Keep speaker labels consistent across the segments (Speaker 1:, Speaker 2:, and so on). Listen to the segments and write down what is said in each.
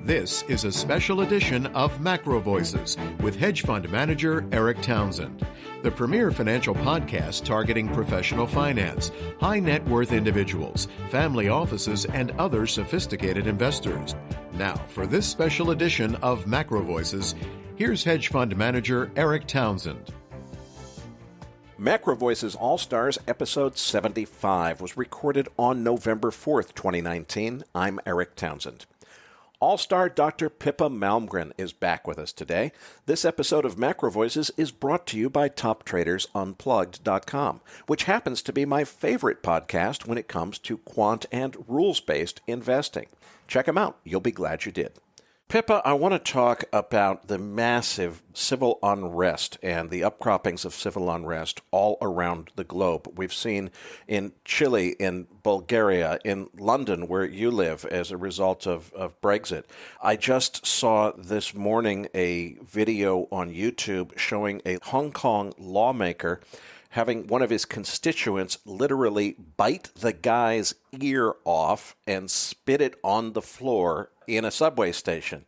Speaker 1: This is a special edition of Macro Voices with hedge fund manager Eric Townsend, the premier financial podcast targeting professional finance, high net worth individuals, family offices, and other sophisticated investors. Now, for this special edition of Macro Voices, here's hedge fund manager Eric Townsend.
Speaker 2: Macro Voices All-Stars episode 75 was recorded on November 4th, 2019. I'm Eric Townsend. All-star Dr. Pippa Malmgren is back with us today. This episode of Macro Voices is brought to you by TopTradersUnplugged.com, which happens to be my favorite podcast when it comes to quant and rules-based investing. Check them out. You'll be glad you did. Pippa, I want to talk about the massive civil unrest and the upcroppings of civil unrest all around the globe. We've seen in Chile, in Bulgaria, in London, where you live, as a result of Brexit. I just saw this morning a video on YouTube showing a Hong Kong lawmaker having one of his constituents literally bite the guy's ear off and spit it on the floor in a subway station.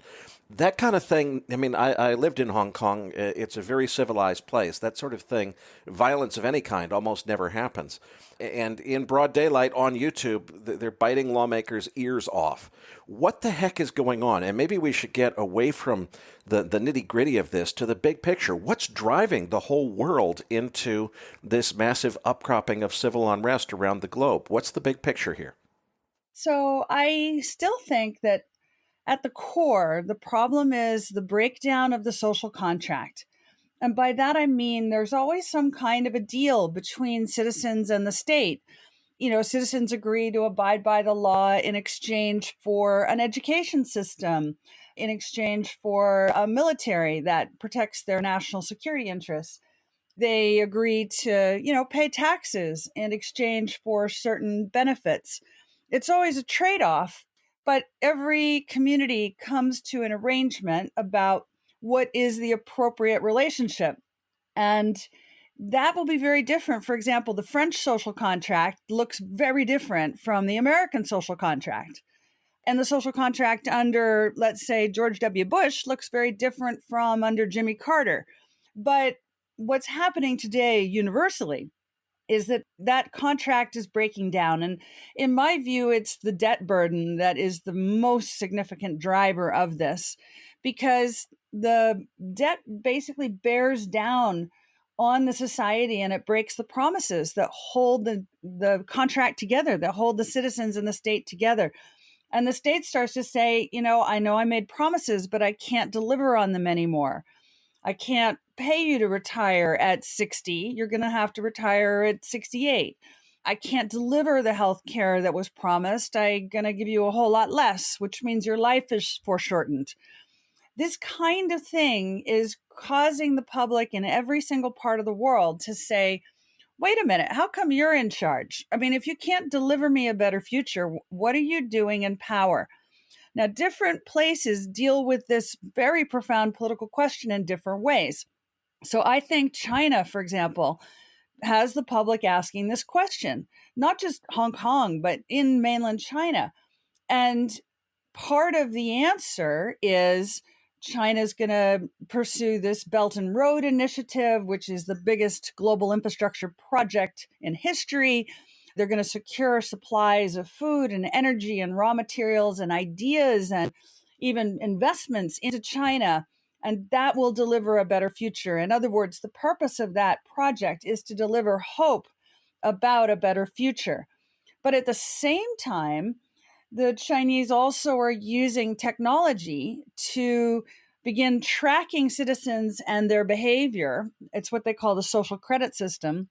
Speaker 2: That kind of thing, I mean, I lived in Hong Kong. It's a very civilized place. That sort of thing, violence of any kind, almost never happens. And in broad daylight on YouTube, they're biting lawmakers' ears off. What the heck is going on? And maybe we should get away from the nitty-gritty of this to the big picture. What's driving the whole world into this massive upcropping of civil unrest around the globe? What's the big picture here?
Speaker 3: So I still think that at the core, the problem is the breakdown of the social contract. And by that, I mean there's always some kind of a deal between citizens and the state. You know, citizens agree to abide by the law in exchange for an education system, in exchange for a military that protects their national security interests. They agree to, pay taxes in exchange for certain benefits. It's always a trade-off. But every community comes to an arrangement about what is the appropriate relationship. And that will be very different. For example, the French social contract looks very different from the American social contract. And the social contract under, let's say, George W. Bush looks very different from under Jimmy Carter. But what's happening today universally is that contract is breaking down. And in my view, it's the debt burden that is the most significant driver of this, because the debt basically bears down on the society and it breaks the promises that hold the contract together, that hold the citizens and the state together. And the state starts to say, I know I made promises, but I can't deliver on them anymore. I can't pay you to retire at 60. You're going to have to retire at 68. I can't deliver the health care that was promised. I'm going to give you a whole lot less, which means your life is foreshortened. This kind of thing is causing the public in every single part of the world to say, wait a minute, how come you're in charge? I mean, if you can't deliver me a better future, what are you doing in power? Now, different places deal with this very profound political question in different ways. So I think China, for example, has the public asking this question, not just Hong Kong, but in mainland China. And part of the answer is China's going to pursue this Belt and Road Initiative, which is the biggest global infrastructure project in history. They're going to secure supplies of food and energy and raw materials and ideas and even investments into China. And that will deliver a better future. In other words, the purpose of that project is to deliver hope about a better future. But at the same time, the Chinese also are using technology to begin tracking citizens and their behavior. It's what they call the social credit system.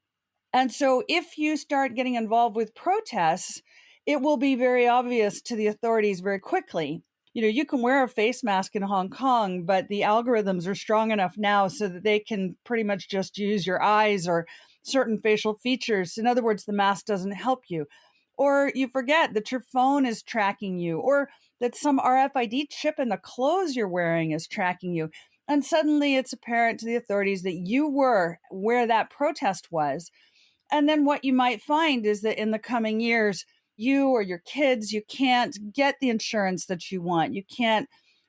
Speaker 3: And so if you start getting involved with protests, it will be very obvious to the authorities very quickly. You can wear a face mask in Hong Kong, but the algorithms are strong enough now so that they can pretty much just use your eyes or certain facial features. In other words, the mask doesn't help you. Or you forget that your phone is tracking you, or that some RFID chip in the clothes you're wearing is tracking you. And suddenly it's apparent to the authorities that you were where that protest was. And then what you might find is that in the coming years, you or your kids, you can't get the insurance that you want. You can't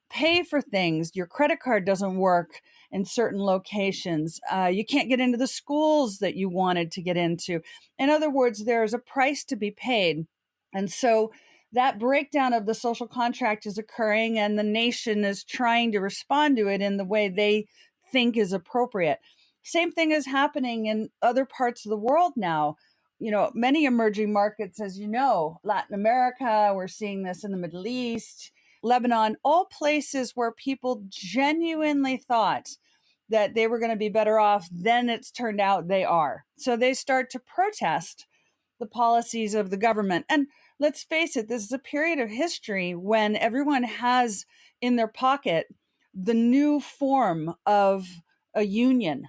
Speaker 3: pay for things. Your credit card doesn't work in certain locations. You can't get into the schools that you wanted to get into. In other words, there's a price to be paid. And so that breakdown of the social contract is occurring, and the nation is trying to respond to it in the way they think is appropriate. Same thing is happening in other parts of the world now. Many emerging markets, as you know, Latin America, we're seeing this in the Middle East, Lebanon, all places where people genuinely thought that they were going to be better off than it's turned out they are. So they start to protest the policies of the government. And let's face it, this is a period of history when everyone has in their pocket the new form of a union.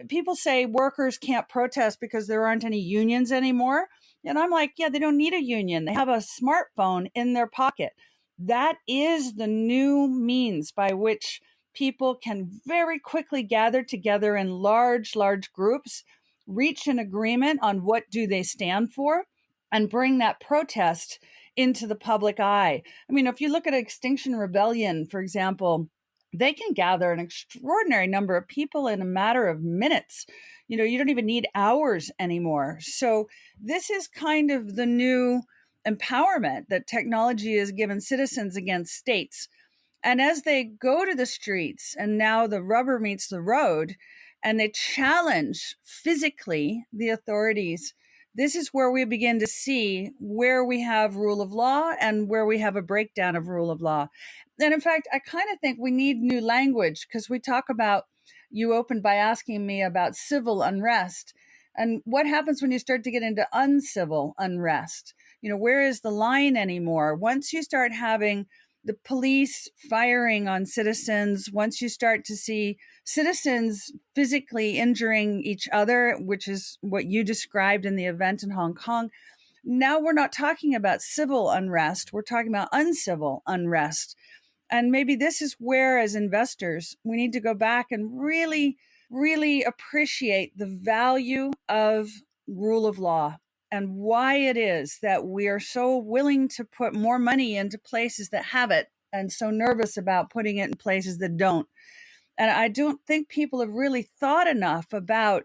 Speaker 3: People say workers can't protest because there aren't any unions anymore. And I'm like, yeah, they don't need a union. They have a smartphone in their pocket. That is the new means by which people can very quickly gather together in large, large groups, reach an agreement on what do they stand for, and bring that protest into the public eye. I mean, if you look at Extinction Rebellion, for example, they can gather an extraordinary number of people in a matter of minutes. You don't even need hours anymore. So this is kind of the new empowerment that technology has given citizens against states. And as they go to the streets, and now the rubber meets the road, and they challenge physically the authorities, this is where we begin to see where we have rule of law and where we have a breakdown of rule of law. And in fact, I kind of think we need new language, because we talk about, you opened by asking me about civil unrest. And what happens when you start to get into uncivil unrest? Where is the line anymore? Once you start having the police firing on citizens, once you start to see citizens physically injuring each other, which is what you described in the event in Hong Kong, now we're not talking about civil unrest, we're talking about uncivil unrest. And maybe this is where, as investors, we need to go back and really, really appreciate the value of rule of law and why it is that we are so willing to put more money into places that have it and so nervous about putting it in places that don't. And I don't think people have really thought enough about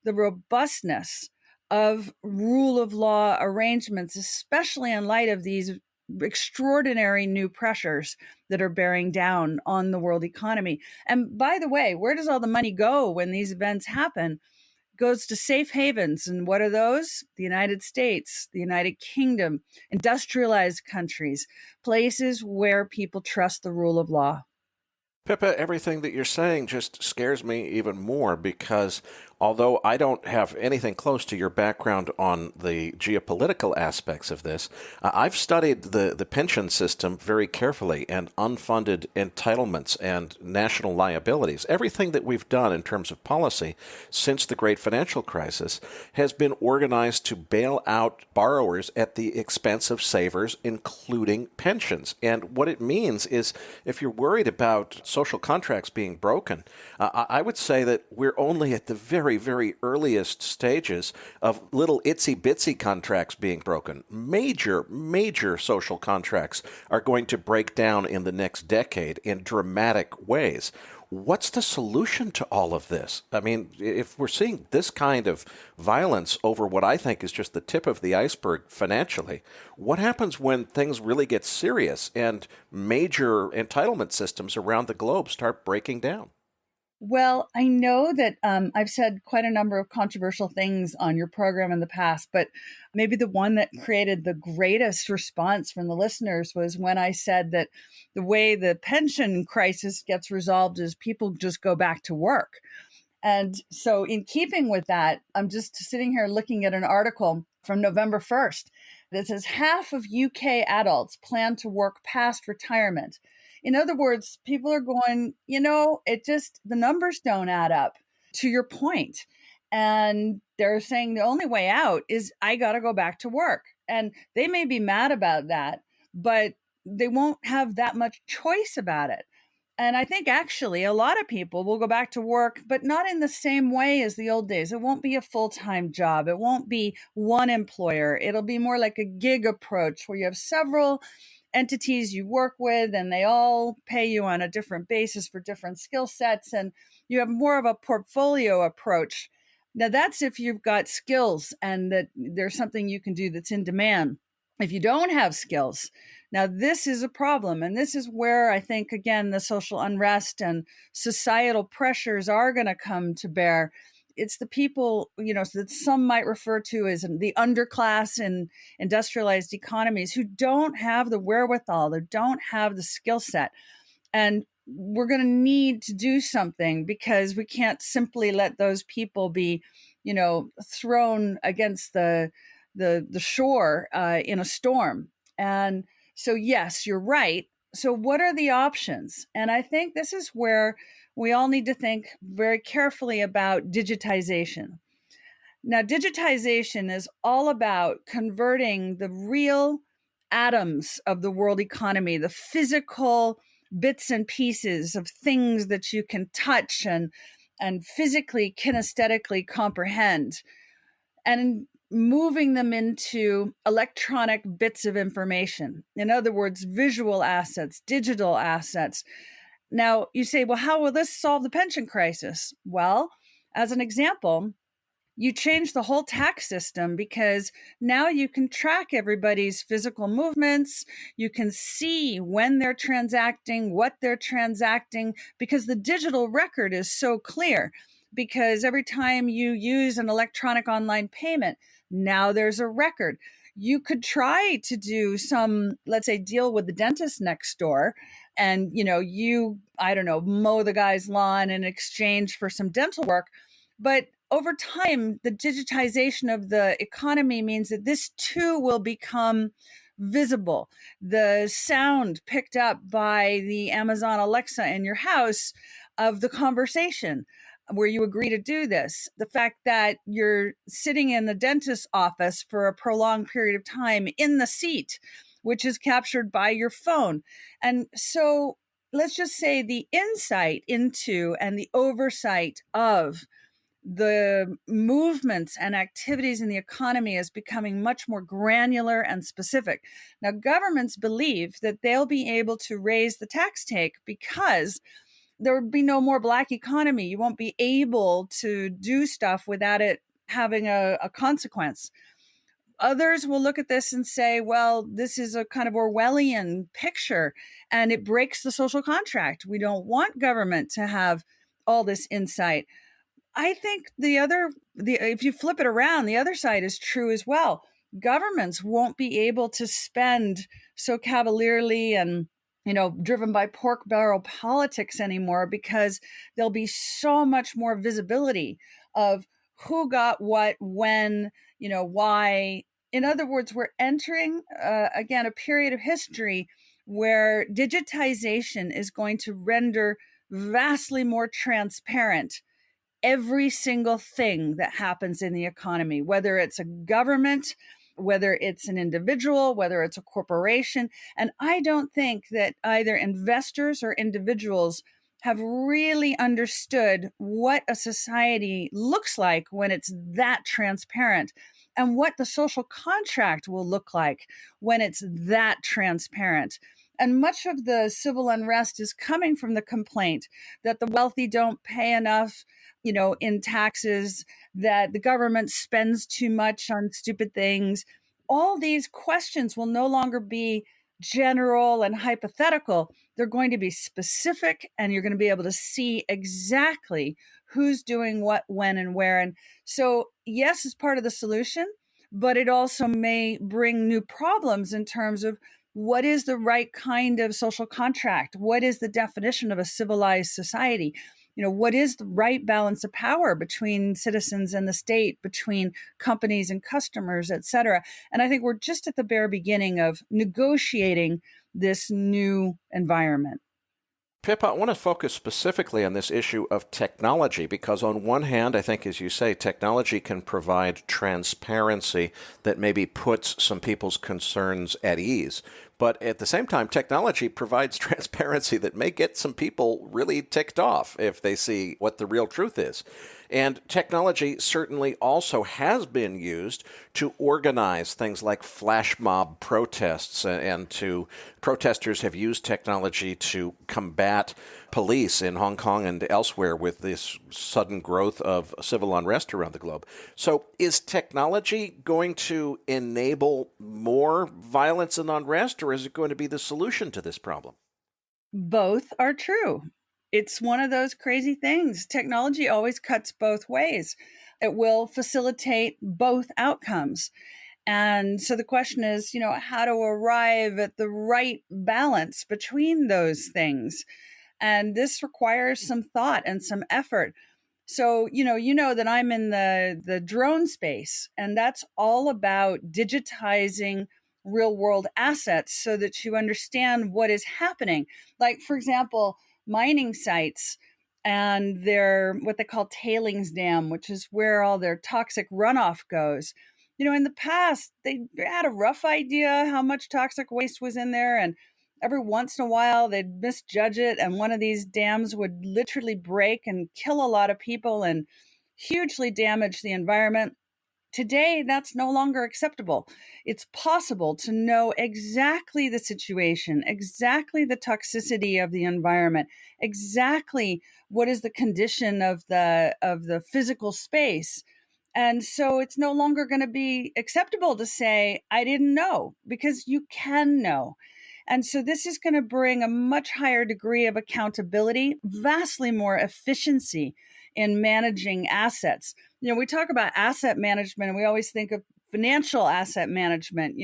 Speaker 3: the robustness of rule of law arrangements, especially in light of these extraordinary new pressures that are bearing down on the world economy. And by the way, where does all the money go when these events happen? Goes to safe havens. And what are those? The United States, the United Kingdom, industrialized countries, places where people trust the rule of law.
Speaker 2: Pippa, everything that you're saying just scares me even more, because although I don't have anything close to your background on the geopolitical aspects of this, I've studied the pension system very carefully, and unfunded entitlements and national liabilities. Everything that we've done in terms of policy since the great financial crisis has been organized to bail out borrowers at the expense of savers, including pensions. And what it means is, if you're worried about social contracts being broken, I would say that we're only at the very, very earliest stages of little itsy-bitsy contracts being broken. Major, major social contracts are going to break down in the next decade in dramatic ways. What's the solution to all of this? I mean, if we're seeing this kind of violence over what I think is just the tip of the iceberg financially, what happens when things really get serious and major entitlement systems around the globe start breaking down?
Speaker 3: Well, I know that I've said quite a number of controversial things on your program in the past, but maybe the one that created the greatest response from the listeners was when I said that the way the pension crisis gets resolved is people just go back to work. And so in keeping with that, I'm just sitting here looking at an article from November 1st that says half of UK adults plan to work past retirement. In other words, people are going, the numbers don't add up, to your point. And they're saying the only way out is I got to go back to work. And they may be mad about that, but they won't have that much choice about it. And I think actually a lot of people will go back to work, but not in the same way as the old days. It won't be a full-time job. It won't be one employer. It'll be more like a gig approach where you have several entities you work with, and they all pay you on a different basis for different skill sets, and you have more of a portfolio approach. Now, that's if you've got skills and that there's something you can do that's in demand. If you don't have skills, now this is a problem. And this is where I think, again, the social unrest and societal pressures are going to come to bear. It's the people, that some might refer to as the underclass in industrialized economies who don't have the wherewithal, they don't have the skill set. And we're going to need to do something, because we can't simply let those people be, thrown against the shore in a storm. And so, yes, you're right. So what are the options? And I think this is where we all need to think very carefully about digitization. Now, digitization is all about converting the real atoms of the world economy, the physical bits and pieces of things that you can touch and physically, kinesthetically comprehend, and moving them into electronic bits of information. In other words, visual assets, digital assets. Now, you say, well, how will this solve the pension crisis? Well, as an example, you change the whole tax system, because now you can track everybody's physical movements. You can see when they're transacting, what they're transacting, because the digital record is so clear. Because every time you use an electronic online payment, now there's a record. You could try to do some, let's say, deal with the dentist next door, and mow the guy's lawn in exchange for some dental work. But over time, the digitization of the economy means that this too will become visible. The sound picked up by the Amazon Alexa in your house of the conversation where you agree to do this, the fact that you're sitting in the dentist's office for a prolonged period of time in the seat, which is captured by your phone. And so let's just say the insight into and the oversight of the movements and activities in the economy is becoming much more granular and specific. Now, governments believe that they'll be able to raise the tax take because there would be no more black economy. You won't be able to do stuff without it having a consequence. Others will look at this and say, well, this is a kind of Orwellian picture and it breaks the social contract. We don't want government to have all this insight. I think if you flip it around, the other side is true as well. Governments won't be able to spend so cavalierly and driven by pork barrel politics anymore, because there'll be so much more visibility of who got what, when, why. In other words, we're entering, again, a period of history where digitization is going to render vastly more transparent every single thing that happens in the economy, whether it's a government, whether it's an individual, whether it's a corporation. And I don't think that either investors or individuals have really understood what a society looks like when it's that transparent, and what the social contract will look like when it's that transparent. And much of the civil unrest is coming from the complaint that the wealthy don't pay enough, in taxes, that the government spends too much on stupid things. All these questions will no longer be general and hypothetical. They're going to be specific, and you're going to be able to see exactly who's doing what, when, and where. And so, yes, it's part of the solution, but it also may bring new problems in terms of what is the right kind of social contract? What is the definition of a civilized society? What is the right balance of power between citizens and the state, between companies and customers, et cetera? And I think we're just at the bare beginning of negotiating this new environment.
Speaker 2: Pippa, I want to focus specifically on this issue of technology, because on one hand, I think, as you say, technology can provide transparency that maybe puts some people's concerns at ease. But at the same time, technology provides transparency that may get some people really ticked off if they see what the real truth is. And technology certainly also has been used to organize things like flash mob protests, and to protesters have used technology to combat police in Hong Kong and elsewhere with this sudden growth of civil unrest around the globe. So is technology going to enable more violence and unrest, or is it going to be the solution to this problem?
Speaker 3: Both are true. It's one of those crazy things. Technology always cuts both ways. It will facilitate both outcomes. And so the question is, how to arrive at the right balance between those things. And this requires some thought and some effort. So, you know that I'm in the drone space, and that's all about digitizing real world assets so that you understand what is happening. Like, for example, mining sites and their what they call tailings dam, which is where all their toxic runoff goes. In the past, they had a rough idea how much toxic waste was in there, and every once in a while they'd misjudge it, and one of these dams would literally break and kill a lot of people and hugely damage the environment. Today, that's no longer acceptable. It's possible to know exactly the situation, exactly the toxicity of the environment, exactly what is the condition of the physical space. And so it's no longer going to be acceptable to say, I didn't know, because you can know. And so this is going to bring a much higher degree of accountability, vastly more efficiency in managing assets. We talk about asset management and we always think of financial asset management,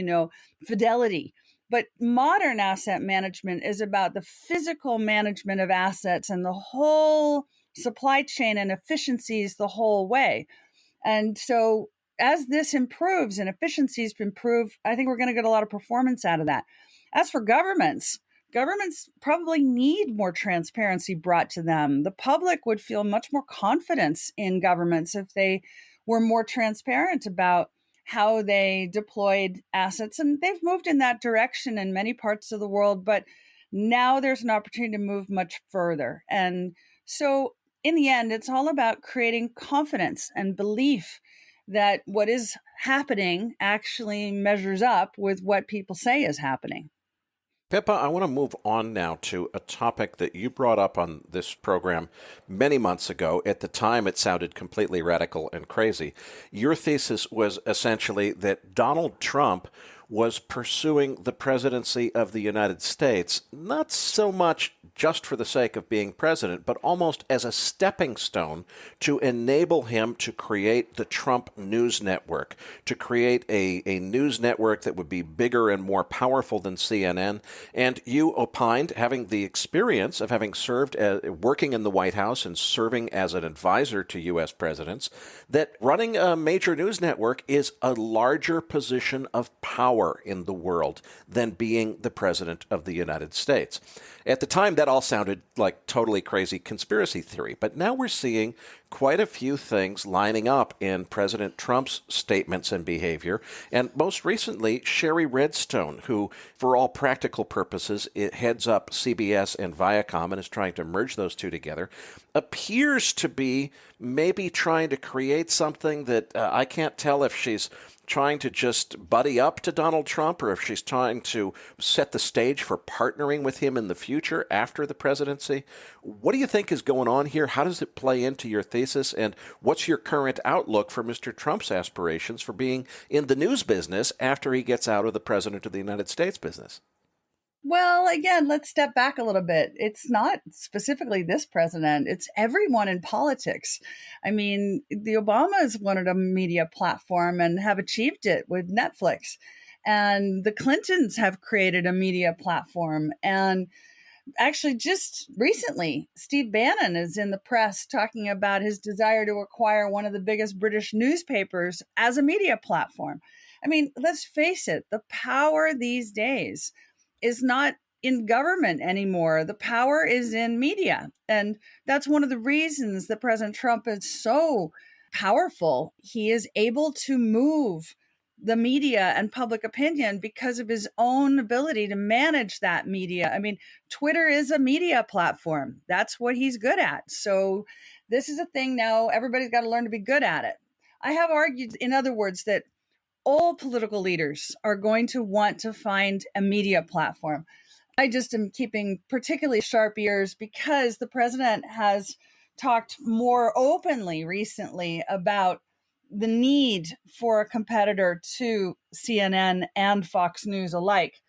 Speaker 3: fidelity. But modern asset management is about the physical management of assets and the whole supply chain and efficiencies the whole way. And so as this improves and efficiencies improve, I think we're going to get a lot of performance out of that. As for governments probably need more transparency brought to them. The public would feel much more confidence in governments if they were more transparent about how they deployed assets. And they've moved in that direction in many parts of the world, but now there's an opportunity to move much further. And so in the end, it's all about creating confidence and belief that what is happening actually measures up with what people say is happening.
Speaker 2: Pippa, I want to move on now to a topic that you brought up on this program many months ago. At the time, it sounded completely radical and crazy. Your thesis was essentially that Donald Trump was pursuing the presidency of the United States, not so much just for the sake of being president, but almost as a stepping stone to enable him to create the Trump News Network, to create a news network that would be bigger and more powerful than CNN. And you opined, having the experience of having served working in the White House and serving as an advisor to U.S. presidents, that running a major news network is a larger position of power in the world than being the president of the United States. At the time, that all sounded like totally crazy conspiracy theory, but now we're seeing quite a few things lining up in President Trump's statements and behavior, and most recently, Sherry Redstone, who, for all practical purposes, it heads up CBS and Viacom and is trying to merge those two together, appears to be maybe trying to create something that I can't tell if she's trying to just buddy up to Donald Trump or if she's trying to set the stage for partnering with him in the future after the presidency. What do you think is going on here? How does it play into your thesis? And what's your current outlook for Mr. Trump's aspirations for being in the news business after he gets out of the president of the United States business?
Speaker 3: Well, again, let's step back a little bit. It's not specifically this president, it's everyone in politics. I mean, the Obamas wanted a media platform and have achieved it with Netflix. And the Clintons have created a media platform. And actually, just recently, Steve Bannon is in the press talking about his desire to acquire one of the biggest British newspapers as a media platform. I mean, let's face it, the power these days is not in government anymore. The power is in media. And that's one of the reasons that President Trump is so powerful. He is able to move the media and public opinion because of his own ability to manage that media. I mean, Twitter is a media platform. That's what he's good at. So this is a thing now, everybody's got to learn to be good at it. I have argued, in other words, that all political leaders are going to want to find a media platform. I just am keeping particularly sharp ears because the president has talked more openly recently about the need for a competitor to CNN and Fox News alike.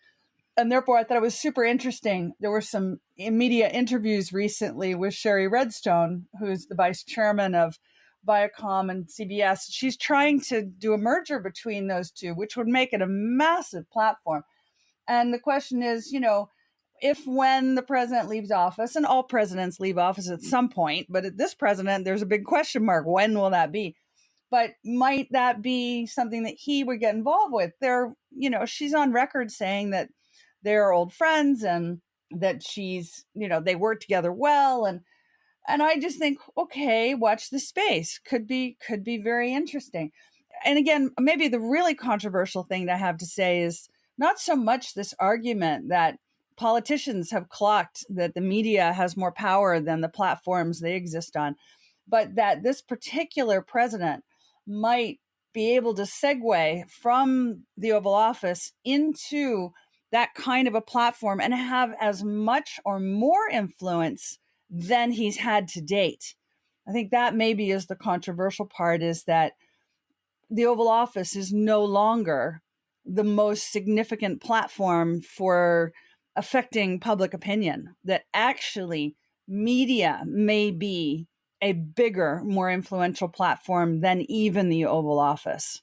Speaker 3: And therefore, I thought it was super interesting. There were some media interviews recently with Sherry Redstone, who's the vice chairman of Viacom and CBS. She's trying to do a merger between those two, which would make it a massive platform. And the question is, if when the president leaves office, and all presidents leave office at some point, but at this president, there's a big question mark. When will that be? But might that be something that he would get involved with? She's on record saying that they're old friends and that they work together well. And I just think, okay, watch the space. Could be very interesting. And again, maybe the really controversial thing that I have to say is not so much this argument that politicians have clocked that the media has more power than the platforms they exist on, but that this particular president might be able to segue from the Oval Office into that kind of a platform and have as much or more influence than he's had to date. I think that maybe is the controversial part, is that the Oval Office is no longer the most significant platform for affecting public opinion, that actually media may be a bigger, more influential platform than even the Oval Office.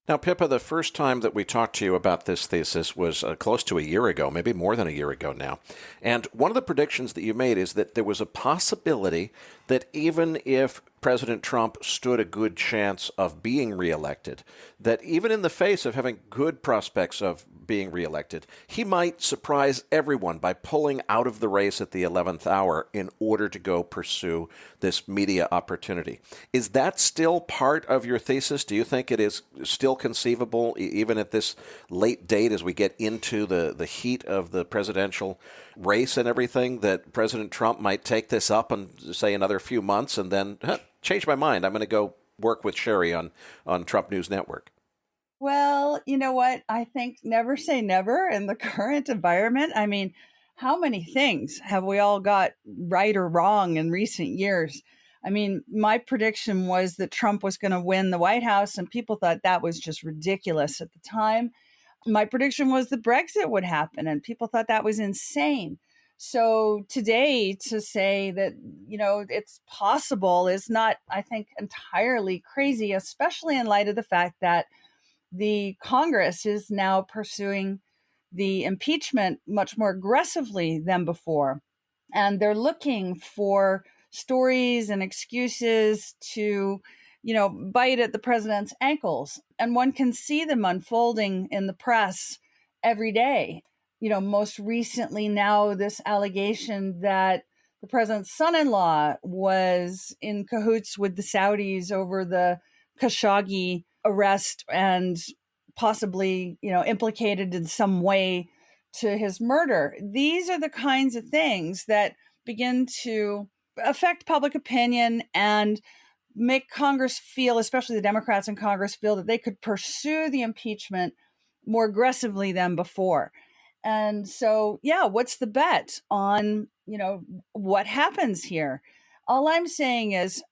Speaker 2: Now, Pippa, the first time that we talked to you about this thesis was close to a year ago, maybe more than a year ago now. And one of the predictions that you made is that there was a possibility that even if President Trump stood a good chance of being reelected, that even in the face of having good prospects of being reelected, he might surprise everyone by pulling out of the race at the 11th hour in order to go pursue this media opportunity. Is that still part of your thesis? Do you think it is still conceivable, even at this late date as we get into the heat of the presidential race and everything, that President Trump might take this up in, say, another few months and then change my mind? I'm going to go work with Sherry on Trump News Network.
Speaker 3: Well, you know what? I think never say never in the current environment. I mean, how many things have we all got right or wrong in recent years? I mean, my prediction was that Trump was going to win the White House, and people thought that was just ridiculous at the time. My prediction was that Brexit would happen, and people thought that was insane. So today, to say that, it's possible is not, I think, entirely crazy, especially in light of the fact that the Congress is now pursuing the impeachment much more aggressively than before. And they're looking for stories and excuses to, bite at the president's ankles. And one can see them unfolding in the press every day. Most recently now, this allegation that the president's son-in-law was in cahoots with the Saudis over the Khashoggi arrest and possibly, implicated in some way to his murder. These are the kinds of things that begin to affect public opinion and make Congress feel, especially the Democrats in Congress, feel that they could pursue the impeachment more aggressively than before. And so, what's the bet on, what happens here? All I'm saying is,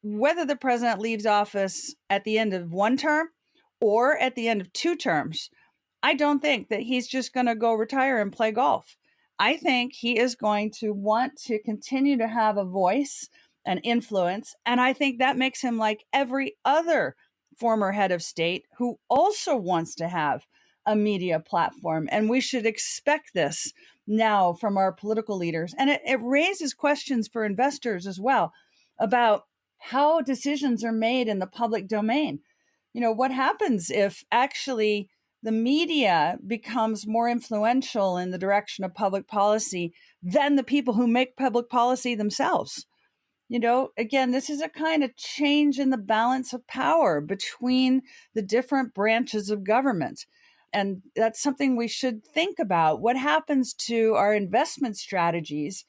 Speaker 3: whether the president leaves office at the end of one term or at the end of two terms, I don't think that he's just going to go retire and play golf. I think he is going to want to continue to have a voice and influence. And I think that makes him like every other former head of state who also wants to have a media platform. And we should expect this now from our political leaders. And it raises questions for investors as well about how decisions are made in the public domain. What happens if actually the media becomes more influential in the direction of public policy than the people who make public policy themselves? Again, this is a kind of change in the balance of power between the different branches of government. And that's something we should think about. What happens to our investment strategies?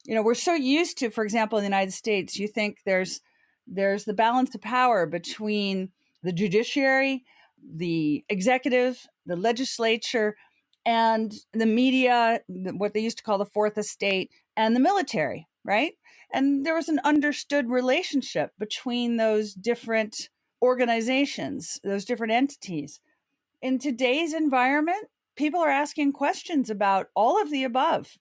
Speaker 3: We're so used to, for example, in the United States, you think there's the balance of power between the judiciary, the executive, the legislature, and the media, what they used to call the fourth estate, and the military, right? And there was an understood relationship between those different organizations, those different entities. In today's environment, people are asking questions about all of the above.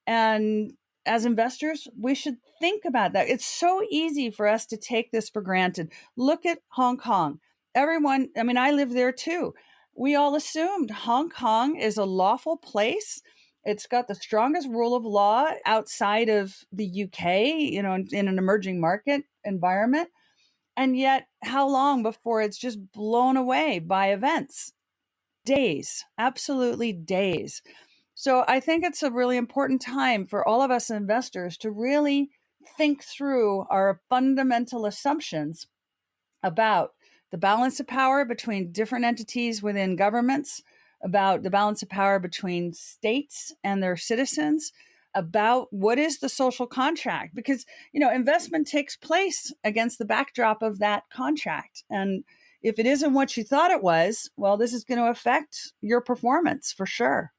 Speaker 3: And as investors, we should think about that. It's so easy for us to take this for granted. Look at Hong Kong. Everyone, I live there too. We all assumed Hong Kong is a lawful place. It's got the strongest rule of law outside of the UK, in an emerging market environment. And yet, how long before it's just blown away by events? Days, absolutely days. So I think it's a really important time for all of us investors to really think through our fundamental assumptions about the balance of power between different entities within governments, about the balance of power between states and their citizens, about what is the social contract, because investment takes place against the backdrop of that contract. And if it isn't what you thought it was, well, this is going to affect your performance for sure.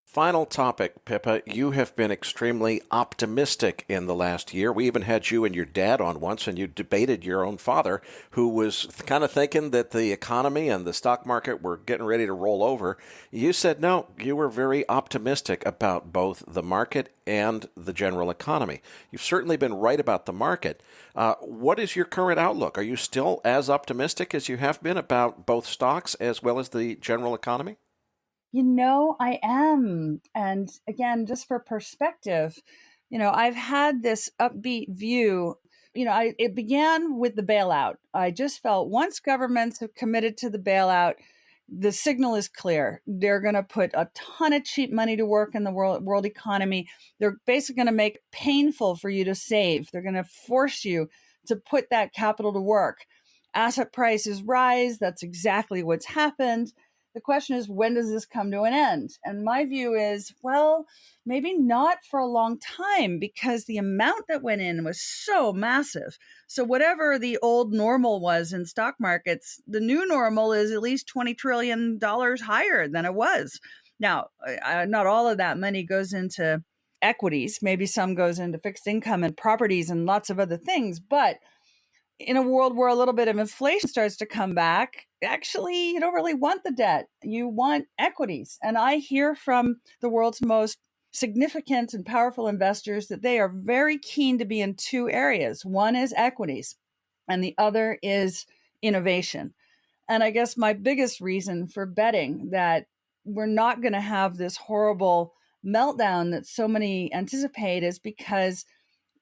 Speaker 2: Final topic, Pippa. You have been extremely optimistic in the last year. We even had you and your dad on once, and you debated your own father, who was kind of thinking that the economy and the stock market were getting ready to roll over. You said no. You were very optimistic about both the market and the general economy. You've certainly been right about the market. What is your current outlook? Are you still as optimistic as you have been about both stocks as well as the general economy?
Speaker 3: I am. And again, just for perspective, I've had this upbeat view. It began with the bailout. I just felt once governments have committed to the bailout, the signal is clear. They're going to put a ton of cheap money to work in the world economy. They're basically going to make it painful for you to save. They're going to force you to put that capital to work. Asset prices rise. That's exactly what's happened. The question is, when does this come to an end? And my view is, well, maybe not for a long time, because the amount that went in was so massive. So whatever the old normal was in stock markets, the new normal is at least $20 trillion higher than it was. Now, not all of that money goes into equities. Maybe some goes into fixed income and properties and lots of other things. But in a world where a little bit of inflation starts to come back, actually, you don't really want the debt. You want equities. And I hear from the world's most significant and powerful investors that they are very keen to be in two areas. One is equities, and the other is innovation. And I guess my biggest reason for betting that we're not going to have this horrible meltdown that so many anticipate is because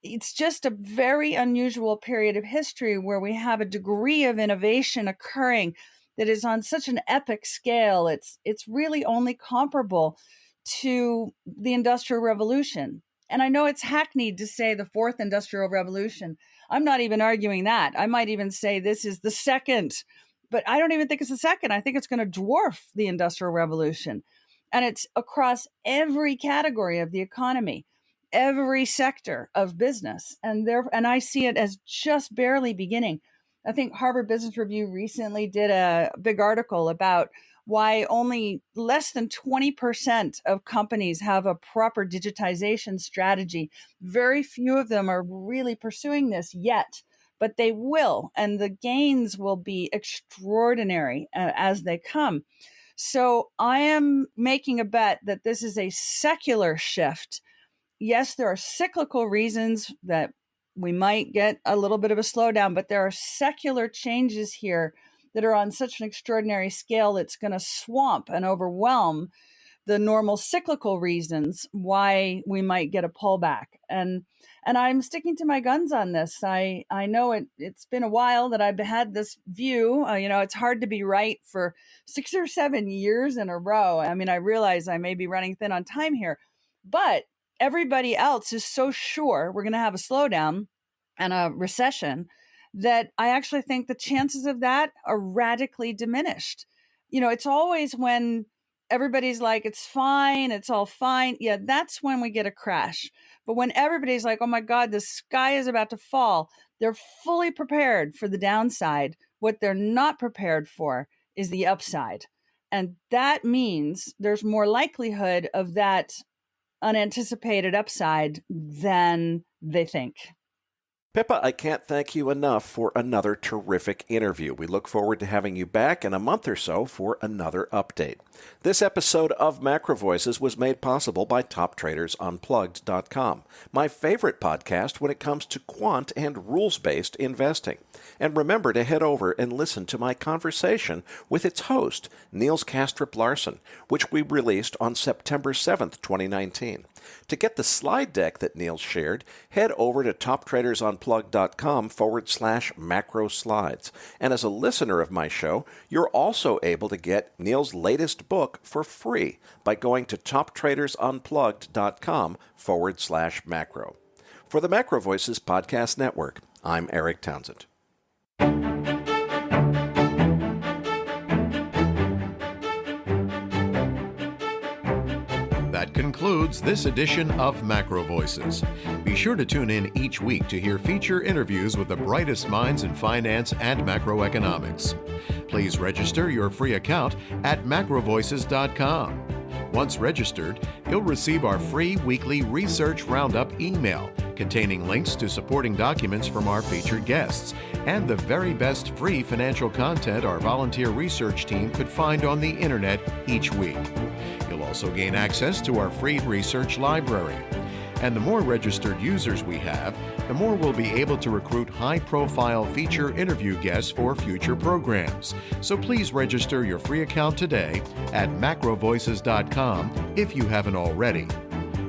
Speaker 3: it's just a very unusual period of history where we have a degree of innovation occurring that is on such an epic scale. It's really only comparable to the Industrial Revolution. And I know it's hackneyed to say the fourth Industrial Revolution. I'm not even arguing that. I might even say this is the second, but I don't even think it's the second. I think it's going to dwarf the Industrial Revolution. And it's across every category of the economy, every sector of business, and I see it as just barely beginning. I think Harvard Business Review recently did a big article about why only less than 20% of companies have a proper digitization strategy. Very few of them are really pursuing this yet, but they will, and the gains will be extraordinary as they come. So I am making a bet that this is a secular shift. Yes, there are cyclical reasons that we might get a little bit of a slowdown, but there are secular changes here that are on such an extraordinary scale that's going to swamp and overwhelm the normal cyclical reasons why we might get a pullback. And I'm sticking to my guns on this. I know it's been a while that I've had this view. It's hard to be right for 6 or 7 years in a row. I realize I may be running thin on time here, but everybody else is so sure we're going to have a slowdown. and a recession, that I actually think the chances of that are radically diminished. It's always when everybody's like, it's fine, it's all fine. Yeah, that's when we get a crash. But when everybody's like, oh my God, the sky is about to fall, they're fully prepared for the downside. What they're not prepared for is the upside. And that means there's more likelihood of that unanticipated upside than they think.
Speaker 2: Pippa, I can't thank you enough for another terrific interview. We look forward to having you back in a month or so for another update. This episode of Macro Voices was made possible by TopTradersUnplugged.com, my favorite podcast when it comes to quant and rules-based investing. And remember to head over and listen to my conversation with its host, Niels Kastrup-Larsen, which we released on September 7th, 2019. To get the slide deck that Niels shared, head over to TopTradersUnplugged.com/macro slides. And as a listener of my show, you're also able to get Niels' latest book for free by going to TopTradersUnplugged.com/macro. For the Macro Voices Podcast Network, I'm Eric Townsend.
Speaker 1: That concludes this edition of Macro Voices. Be sure to tune in each week to hear feature interviews with the brightest minds in finance and macroeconomics. Please register your free account at macrovoices.com. Once registered, you'll receive our free weekly Research Roundup email containing links to supporting documents from our featured guests and the very best free financial content our volunteer research team could find on the internet each week. You'll also gain access to our free research library. And the more registered users we have, the more we'll be able to recruit high-profile feature interview guests for future programs. So please register your free account today at macrovoices.com if you haven't already.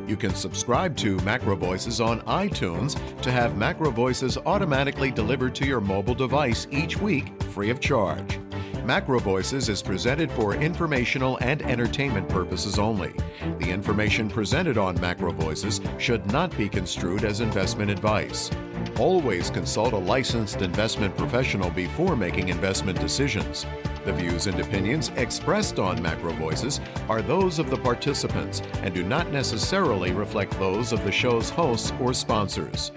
Speaker 1: You can subscribe to Macro Voices on iTunes to have Macro Voices automatically delivered to your mobile device each week, free of charge. Macro Voices is presented for informational and entertainment purposes only. The information presented on Macro Voices should not be construed as investment advice. Always consult a licensed investment professional before making investment decisions. The views and opinions expressed on Macro Voices are those of the participants and do not necessarily reflect those of the show's hosts or sponsors.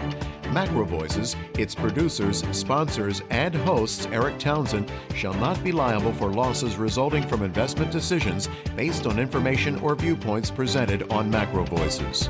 Speaker 1: Macro Voices, its producers, sponsors, and hosts, Eric Townsend, shall not be liable for losses resulting from investment decisions based on information or viewpoints presented on Macro Voices.